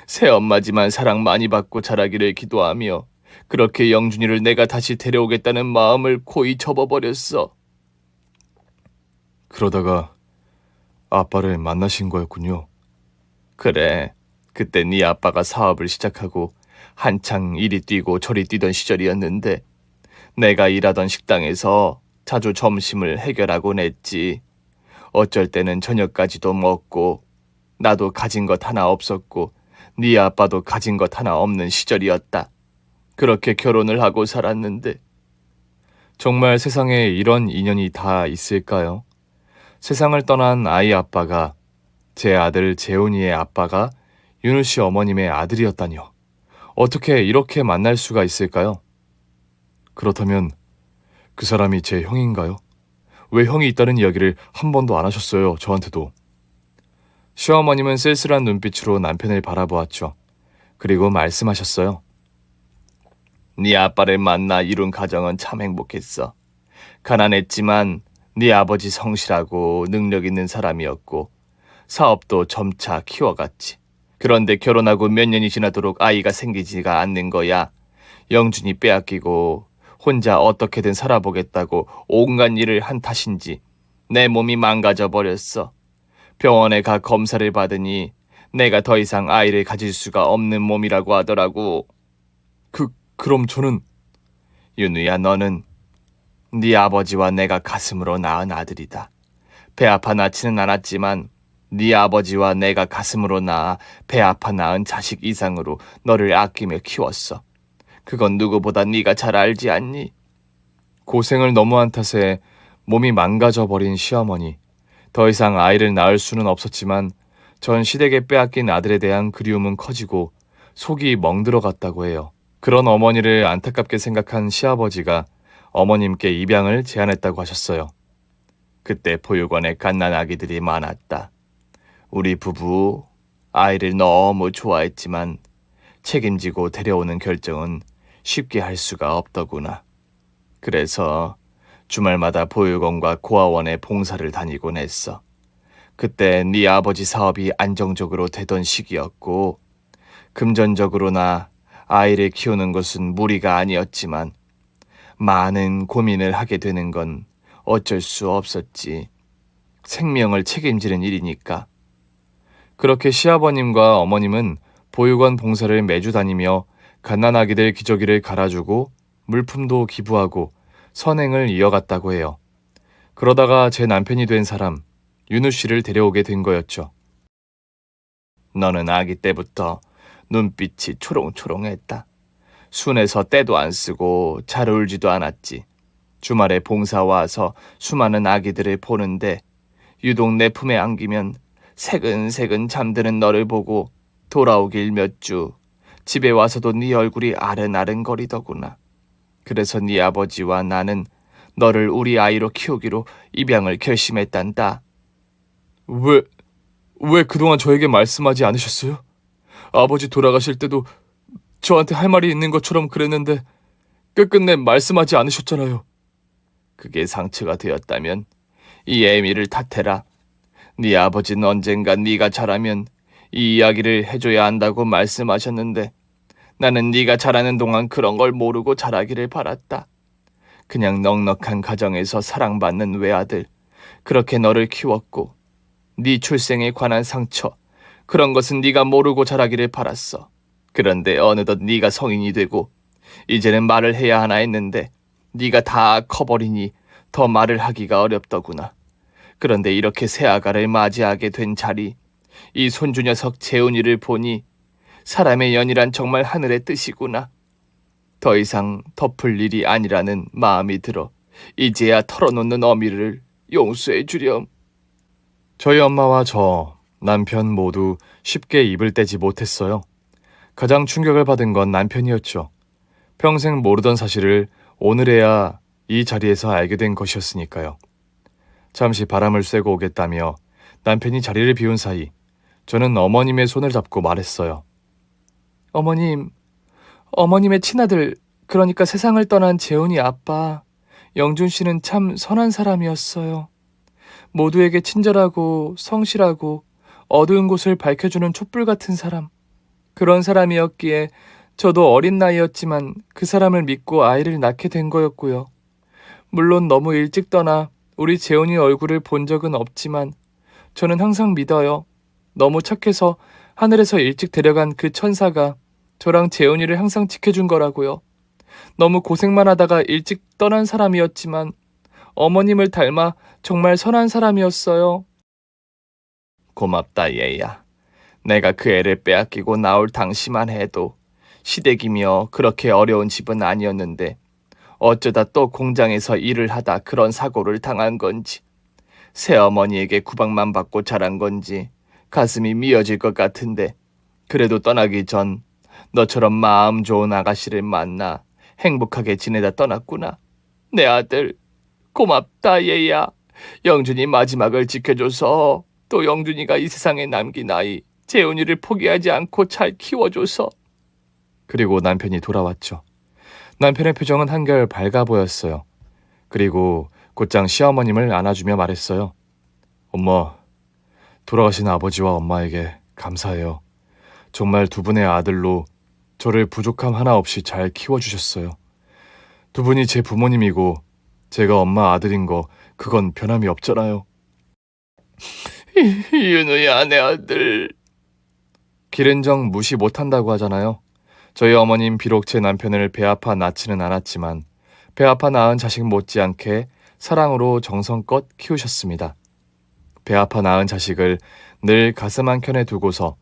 새엄마지만 사랑 많이 받고 자라기를 기도하며 그렇게 영준이를 내가 다시 데려오겠다는 마음을 고이 접어버렸어. 그러다가 아빠를 만나신 거였군요. 그래. 그때 네 아빠가 사업을 시작하고 한창 이리 뛰고 저리 뛰던 시절이었는데 내가 일하던 식당에서 자주 점심을 해결하곤 했지. 어쩔 때는 저녁까지도 먹고 나도 가진 것 하나 없었고 네 아빠도 가진 것 하나 없는 시절이었다. 그렇게 결혼을 하고 살았는데 정말 세상에 이런 인연이 다 있을까요? 세상을 떠난 아이 아빠가 제 아들 재훈이의 아빠가 윤우 씨 어머님의 아들이었다니요. 어떻게 이렇게 만날 수가 있을까요? 그렇다면 그 사람이 제 형인가요? 왜 형이 있다는 이야기를 한 번도 안 하셨어요, 저한테도. 시어머님은 쓸쓸한 눈빛으로 남편을 바라보았죠. 그리고 말씀하셨어요. 네 아빠를 만나 이룬 가정은 참 행복했어. 가난했지만 네 아버지 성실하고 능력 있는 사람이었고 사업도 점차 키워갔지. 그런데 결혼하고 몇 년이 지나도록 아이가 생기지가 않는 거야. 영준이 빼앗기고 혼자 어떻게든 살아보겠다고 온갖 일을 한 탓인지 내 몸이 망가져 버렸어. 병원에 가 검사를 받으니 내가 더 이상 아이를 가질 수가 없는 몸이라고 하더라고. 그럼 저는... 윤우야, 너는 네 아버지와 내가 가슴으로 낳은 아들이다. 배 아파 낳지는 않았지만 네 아버지와 내가 가슴으로 낳아 배 아파 낳은 자식 이상으로 너를 아끼며 키웠어. 그건 누구보다 네가 잘 알지 않니? 고생을 너무 한 탓에 몸이 망가져버린 시어머니. 더 이상 아이를 낳을 수는 없었지만 전 시댁에 빼앗긴 아들에 대한 그리움은 커지고 속이 멍들어갔다고 해요. 그런 어머니를 안타깝게 생각한 시아버지가 어머님께 입양을 제안했다고 하셨어요. 그때 보육원에 갓난아기들이 많았다. 우리 부부 아이를 너무 좋아했지만 책임지고 데려오는 결정은 쉽게 할 수가 없더구나. 그래서 주말마다 보육원과 고아원에 봉사를 다니곤 했어. 그때 네 아버지 사업이 안정적으로 되던 시기였고 금전적으로나 아이를 키우는 것은 무리가 아니었지만 많은 고민을 하게 되는 건 어쩔 수 없었지. 생명을 책임지는 일이니까. 그렇게 시아버님과 어머님은 보육원 봉사를 매주 다니며 갓난아기들 기저귀를 갈아주고 물품도 기부하고 선행을 이어갔다고 해요. 그러다가 제 남편이 된 사람, 윤우 씨를 데려오게 된 거였죠. 너는 아기 때부터 눈빛이 초롱초롱했다. 순해서 때도 안 쓰고 잘 울지도 않았지. 주말에 봉사 와서 수많은 아기들을 보는데 유독 내 품에 안기면 새근새근 잠드는 너를 보고 돌아오길 몇 주 집에 와서도 네 얼굴이 아른아른거리더구나. 그래서 네 아버지와 나는 너를 우리 아이로 키우기로 입양을 결심했단다. 왜 그동안 저에게 말씀하지 않으셨어요? 아버지 돌아가실 때도 저한테 할 말이 있는 것처럼 그랬는데 끝끝내 말씀하지 않으셨잖아요. 그게 상처가 되었다면 이 애미를 탓해라. 네 아버지는 언젠가 네가 자라면 이 이야기를 해줘야 한다고 말씀하셨는데 나는 네가 자라는 동안 그런 걸 모르고 자라기를 바랐다. 그냥 넉넉한 가정에서 사랑받는 외아들, 그렇게 너를 키웠고 네 출생에 관한 상처, 그런 것은 네가 모르고 자라기를 바랐어. 그런데 어느덧 네가 성인이 되고 이제는 말을 해야 하나 했는데 네가 다 커버리니 더 말을 하기가 어렵더구나. 그런데 이렇게 새아가를 맞이하게 된 자리, 이 손주 녀석 재훈이를 보니 사람의 연이란 정말 하늘의 뜻이구나. 더 이상 덮을 일이 아니라는 마음이 들어 이제야 털어놓는 어미를 용서해 주렴. 저희 엄마와 저, 남편 모두 쉽게 입을 떼지 못했어요. 가장 충격을 받은 건 남편이었죠. 평생 모르던 사실을 오늘에야 이 자리에서 알게 된 것이었으니까요. 잠시 바람을 쐬고 오겠다며 남편이 자리를 비운 사이 저는 어머님의 손을 잡고 말했어요. 어머님의 친아들, 그러니까 세상을 떠난 재훈이 아빠, 영준 씨는 참 선한 사람이었어요. 모두에게 친절하고 성실하고 어두운 곳을 밝혀주는 촛불 같은 사람. 그런 사람이었기에 저도 어린 나이였지만 그 사람을 믿고 아이를 낳게 된 거였고요. 물론 너무 일찍 떠나 우리 재훈이 얼굴을 본 적은 없지만 저는 항상 믿어요. 너무 착해서 하늘에서 일찍 데려간 그 천사가 저랑 재훈이를 항상 지켜준 거라고요. 너무 고생만 하다가 일찍 떠난 사람이었지만 어머님을 닮아 정말 선한 사람이었어요. 고맙다 얘야. 내가 그 애를 빼앗기고 나올 당시만 해도 시댁이며 그렇게 어려운 집은 아니었는데 어쩌다 또 공장에서 일을 하다 그런 사고를 당한 건지 새어머니에게 구박만 받고 자란 건지 가슴이 미어질 것 같은데 그래도 떠나기 전 너처럼 마음 좋은 아가씨를 만나 행복하게 지내다 떠났구나. 내 아들 고맙다 얘야. 영준이 마지막을 지켜줘서 또 영준이가 이 세상에 남긴 아이 재훈이를 포기하지 않고 잘 키워줘서. 그리고 남편이 돌아왔죠. 남편의 표정은 한결 밝아 보였어요. 그리고 곧장 시어머님을 안아주며 말했어요. 엄마, 돌아가신 아버지와 엄마에게 감사해요. 정말 두 분의 아들로 저를 부족함 하나 없이 잘 키워주셨어요. 두 분이 제 부모님이고 제가 엄마 아들인 거 그건 변함이 없잖아요. 윤우야 내 아들. 기른정 무시 못한다고 하잖아요. 저희 어머님 비록 제 남편을 배 아파 낳지는 않았지만 배 아파 낳은 자식 못지않게 사랑으로 정성껏 키우셨습니다. 배 아파 낳은 자식을 늘 가슴 한켠에 두고서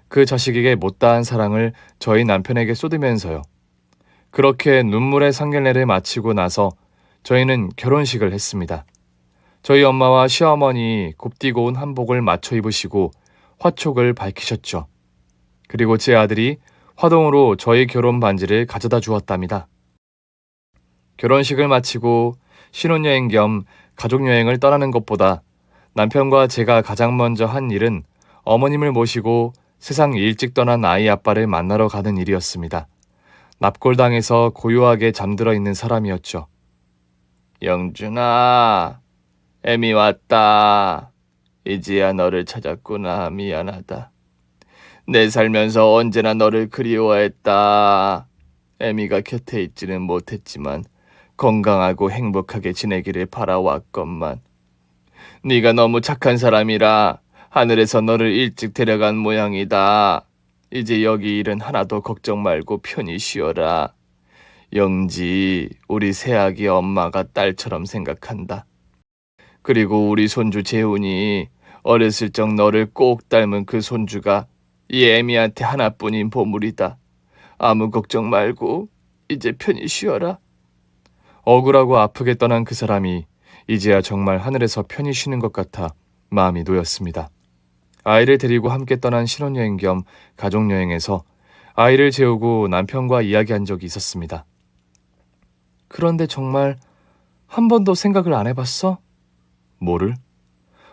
그 자식에게 못다한 사랑을 저희 남편에게 쏟으면서요. 그렇게 눈물의 상견례를 마치고 나서 저희는 결혼식을 했습니다. 저희 엄마와 시어머니 곱디고 온 한복을 맞춰 입으시고 화촉을 밝히셨죠. 그리고 제 아들이 화동으로 저희 결혼 반지를 가져다 주었답니다. 결혼식을 마치고 신혼여행 겸 가족여행을 떠나는 것보다 남편과 제가 가장 먼저 한 일은 어머님을 모시고 세상 일찍 떠난 아이 아빠를 만나러 가는 일이었습니다. 납골당에서 고요하게 잠들어 있는 사람이었죠. 영준아, 애미 왔다. 이제야 너를 찾았구나. 미안하다. 내 살면서 언제나 너를 그리워했다. 애미가 곁에 있지는 못했지만 건강하고 행복하게 지내기를 바라왔건만 네가 너무 착한 사람이라 하늘에서 너를 일찍 데려간 모양이다. 이제 여기 일은 하나도 걱정 말고 편히 쉬어라. 영지, 우리 새아기 엄마가 딸처럼 생각한다. 그리고 우리 손주 재훈이 어렸을 적 너를 꼭 닮은 그 손주가 이 애미한테 하나뿐인 보물이다. 아무 걱정 말고 이제 편히 쉬어라. 억울하고 아프게 떠난 그 사람이 이제야 정말 하늘에서 편히 쉬는 것 같아 마음이 놓였습니다. 아이를 데리고 함께 떠난 신혼여행 겸 가족여행에서 아이를 재우고 남편과 이야기한 적이 있었습니다. 그런데 정말 한 번도 생각을 안 해봤어? 뭐를?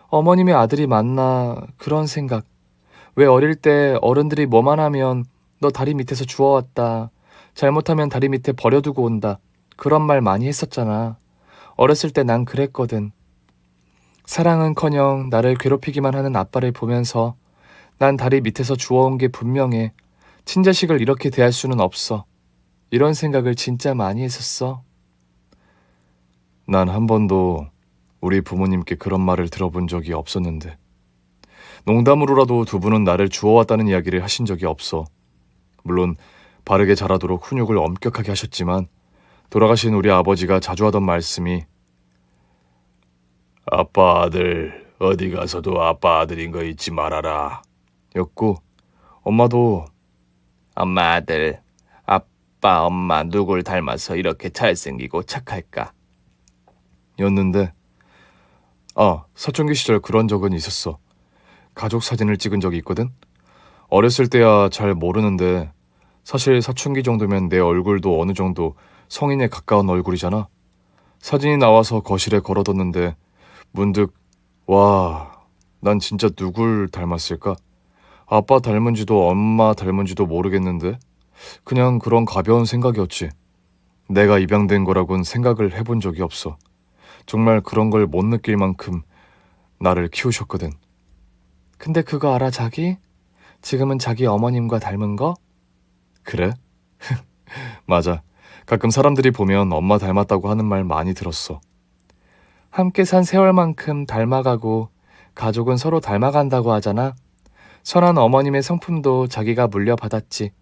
어머님의 아들이 맞나 그런 생각. 왜 어릴 때 어른들이 뭐만 하면 너 다리 밑에서 주워왔다. 잘못하면 다리 밑에 버려두고 온다. 그런 말 많이 했었잖아. 어렸을 때 난 그랬거든. 사랑은커녕 나를 괴롭히기만 하는 아빠를 보면서 난 다리 밑에서 주워온 게 분명해. 친자식을 이렇게 대할 수는 없어. 이런 생각을 진짜 많이 했었어. 난 한 번도 우리 부모님께 그런 말을 들어본 적이 없었는데. 농담으로라도 두 분은 나를 주워왔다는 이야기를 하신 적이 없어. 물론 바르게 자라도록 훈육을 엄격하게 하셨지만 돌아가신 우리 아버지가 자주 하던 말씀이 아빠 아들 어디 가서도 아빠 아들인 거 잊지 말아라 였고, 엄마도 엄마 아들, 아빠 엄마 누굴 닮아서 이렇게 잘생기고 착할까? 였는데, 사춘기 시절 그런 적은 있었어. 가족 사진을 찍은 적이 있거든? 어렸을 때야 잘 모르는데 사실 사춘기 정도면 내 얼굴도 어느 정도 성인에 가까운 얼굴이잖아. 사진이 나와서 거실에 걸어뒀는데 문득 와, 난 진짜 누굴 닮았을까? 아빠 닮은지도 엄마 닮은지도 모르겠는데 그냥 그런 가벼운 생각이었지. 내가 입양된 거라곤 생각을 해본 적이 없어. 정말 그런 걸 못 느낄 만큼 나를 키우셨거든. 근데 그거 알아, 자기? 지금은 자기 어머님과 닮은 거? 그래? 맞아. 가끔 사람들이 보면 엄마 닮았다고 하는 말 많이 들었어. 함께 산 세월만큼 닮아가고 가족은 서로 닮아간다고 하잖아. 선한 어머님의 성품도 자기가 물려받았지.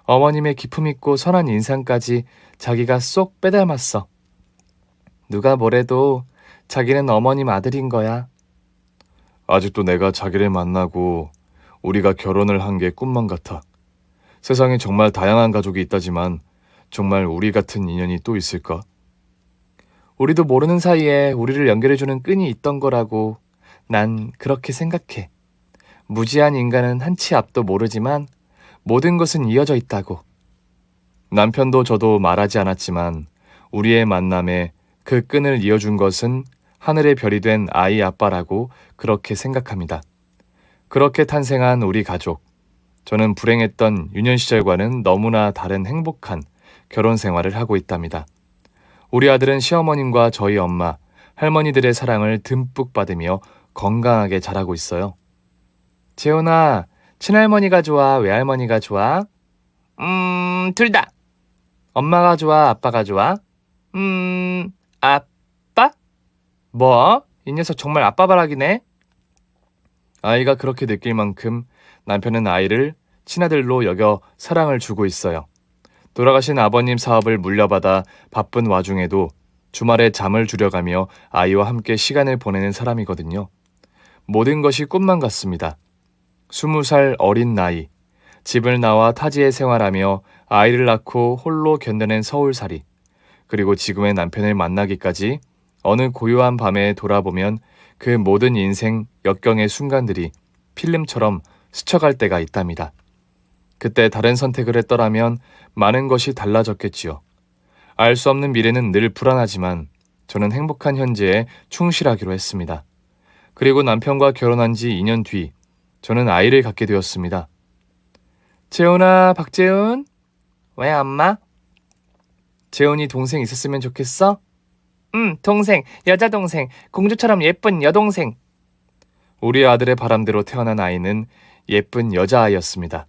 어머님의 기품 있고 선한 인상까지 자기가 쏙 빼닮았어. 누가 뭐래도 자기는 어머님 아들인 거야. 아직도 내가 자기를 만나고 우리가 결혼을 한 게 꿈만 같아. 세상에 정말 다양한 가족이 있다지만 정말 우리 같은 인연이 또 있을까? 우리도 모르는 사이에 우리를 연결해주는 끈이 있던 거라고 난 그렇게 생각해. 무지한 인간은 한 치 앞도 모르지만 모든 것은 이어져 있다고. 남편도 저도 말하지 않았지만 우리의 만남에 그 끈을 이어준 것은 하늘의 별이 된 아이 아빠라고 그렇게 생각합니다. 그렇게 탄생한 우리 가족. 저는 불행했던 유년 시절과는 너무나 다른 행복한 결혼 생활을 하고 있답니다. 우리 아들은 시어머님과 저희 엄마, 할머니들의 사랑을 듬뿍 받으며 건강하게 자라고 있어요. 재훈아, 친할머니가 좋아, 외할머니가 좋아? 둘 다. 엄마가 좋아, 아빠가 좋아? 아빠? 뭐? 이 녀석 정말 아빠 바라기네? 아이가 그렇게 느낄 만큼 남편은 아이를 친아들로 여겨 사랑을 주고 있어요. 돌아가신 아버님 사업을 물려받아 바쁜 와중에도 주말에 잠을 줄여가며 아이와 함께 시간을 보내는 사람이거든요. 모든 것이 꿈만 같습니다. 20살 어린 나이, 집을 나와 타지에 생활하며 아이를 낳고 홀로 견뎌낸 서울살이, 그리고 지금의 남편을 만나기까지 어느 고요한 밤에 돌아보면 그 모든 인생 역경의 순간들이 필름처럼 스쳐갈 때가 있답니다. 그때 다른 선택을 했더라면 많은 것이 달라졌겠지요. 알 수 없는 미래는 늘 불안하지만 저는 행복한 현재에 충실하기로 했습니다. 그리고 남편과 결혼한 지 2년 뒤 저는 아이를 갖게 되었습니다. 재훈아, 박재훈? 왜 엄마? 재훈이 동생 있었으면 좋겠어? 동생, 여자 동생, 공주처럼 예쁜 여동생. 우리 아들의 바람대로 태어난 아이는 예쁜 여자아이였습니다.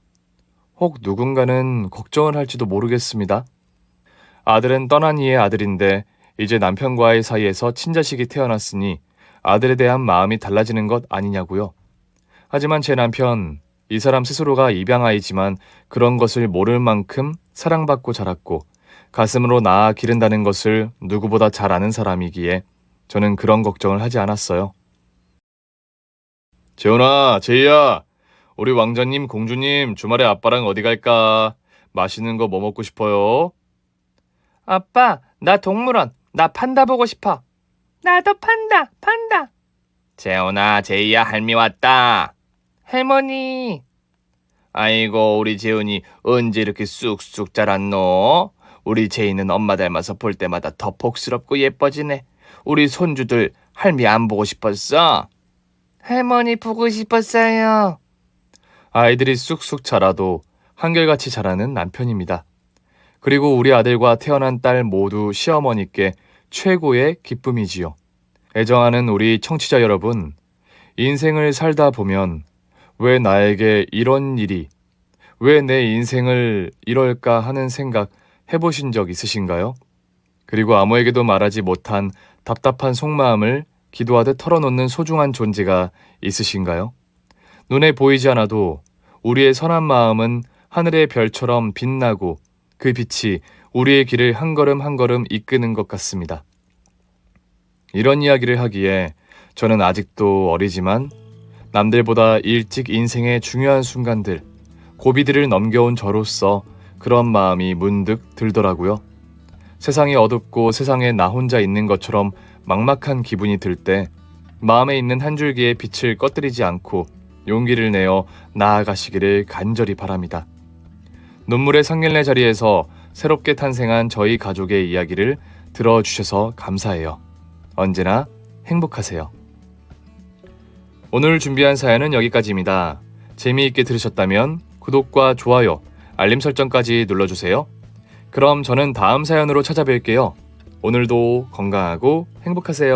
혹 누군가는 걱정을 할지도 모르겠습니다. 아들은 떠난 이의 아들인데 이제 남편과의 사이에서 친자식이 태어났으니 아들에 대한 마음이 달라지는 것 아니냐고요. 하지만 제 남편, 이 사람 스스로가 입양아이지만 그런 것을 모를 만큼 사랑받고 자랐고 가슴으로 낳아 기른다는 것을 누구보다 잘 아는 사람이기에 저는 그런 걱정을 하지 않았어요. 재훈아, 제이야, 우리 왕자님, 공주님 주말에 아빠랑 어디 갈까? 맛있는 거 뭐 먹고 싶어요? 아빠, 나 동물원, 나 판다 보고 싶어. 나도 판다. 재훈아, 제이야, 할미 왔다. 할머니. 아이고, 우리 재훈이 언제 이렇게 쑥쑥 자랐노? 우리 제이는 엄마 닮아서 볼 때마다 더 복스럽고 예뻐지네. 우리 손주들 할미 안 보고 싶었어? 할머니 보고 싶었어요. 아이들이 쑥쑥 자라도 한결같이 자라는 남편입니다. 그리고 우리 아들과 태어난 딸 모두 시어머니께 최고의 기쁨이지요. 애정하는 우리 청취자 여러분, 인생을 살다 보면 왜 나에게 이런 일이, 왜 내 인생을 이럴까 하는 생각 해보신 적 있으신가요? 그리고 아무에게도 말하지 못한 답답한 속마음을 기도하듯 털어놓는 소중한 존재가 있으신가요? 눈에 보이지 않아도 우리의 선한 마음은 하늘의 별처럼 빛나고 그 빛이 우리의 길을 한 걸음 한 걸음 이끄는 것 같습니다. 이런 이야기를 하기에 저는 아직도 어리지만 남들보다 일찍 인생의 중요한 순간들, 고비들을 넘겨온 저로서 그런 마음이 문득 들더라고요. 세상이 어둡고 세상에 나 혼자 있는 것처럼 막막한 기분이 들 때 마음에 있는 한 줄기의 빛을 꺼뜨리지 않고 용기를 내어 나아가시기를 간절히 바랍니다. 눈물의 상견례 자리에서 새롭게 탄생한 저희 가족의 이야기를 들어주셔서 감사해요. 언제나 행복하세요. 오늘 준비한 사연은 여기까지입니다. 재미있게 들으셨다면 구독과 좋아요, 알림 설정까지 눌러주세요. 그럼 저는 다음 사연으로 찾아뵐게요. 오늘도 건강하고 행복하세요.